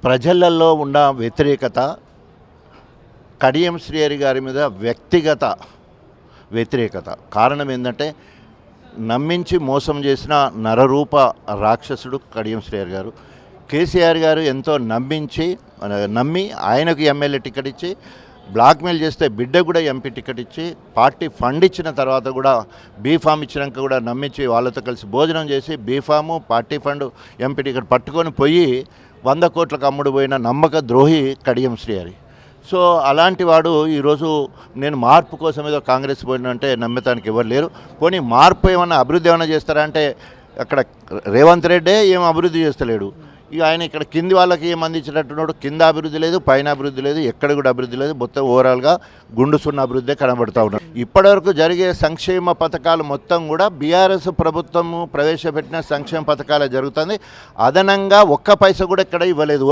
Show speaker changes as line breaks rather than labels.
ప్రజలలో ఉన్న వ్యతిరేకత కడియం శ్రీహరి గారి మీద వ్యక్తిగత వ్యతిరేకత. కారణం ఏంటంటే నమ్మించి మోసం చేసిన నరరూప రాక్షసుడు కడియం శ్రీహరి గారు. కేసీఆర్ గారు ఎంతో నమ్మి ఆయనకు ఎమ్మెల్యే టికెట్ ఇచ్చి బ్లాక్మెయిల్ చేస్తే బిడ్డ కూడా ఎంపీ టికెట్ ఇచ్చి పార్టీ ఫండ్ ఇచ్చిన తర్వాత కూడా బీఫామ్ ఇచ్చినాక కూడా నమ్మించి వాళ్ళతో కలిసి భోజనం చేసి బీఫాము పార్టీ ఫండ్ ఎంపీ టికెట్ పట్టుకొని పోయి 100 కోట్లకు అమ్ముడు పోయిన నమ్మక ద్రోహి కడియం శ్రీహరి. సో అలాంటి వాడు ఈరోజు నేను మార్పు కోసం ఏదో కాంగ్రెస్ పోయినంటే నమ్మటానికి ఎవరు లేరు. పోనీ మార్పు ఏమన్నా అభివృద్ధి ఏమైనా చేస్తారా అంటే అక్కడ రేవంత్ రెడ్డే ఏం అభివృద్ధి చేస్తలేడు. ఇక ఆయన ఇక్కడ కింది వాళ్ళకి ఏం అందించినట్టున్నాడు. కింద అభివృద్ధి లేదు, పైన అభివృద్ధి లేదు, ఎక్కడ కూడా అభివృద్ధి లేదు. మొత్తం ఓవరాల్గా గుండుసున్న అభివృద్ధి కనబడుతూ ఉన్నాడు. ఇప్పటివరకు జరిగే సంక్షేమ పథకాలు మొత్తం కూడా బీఆర్ఎస్ ప్రభుత్వము ప్రవేశపెట్టిన సంక్షేమ పథకాలే జరుగుతుంది. అదనంగా ఒక్క పైసా కూడా ఇక్కడ ఇవ్వలేదు.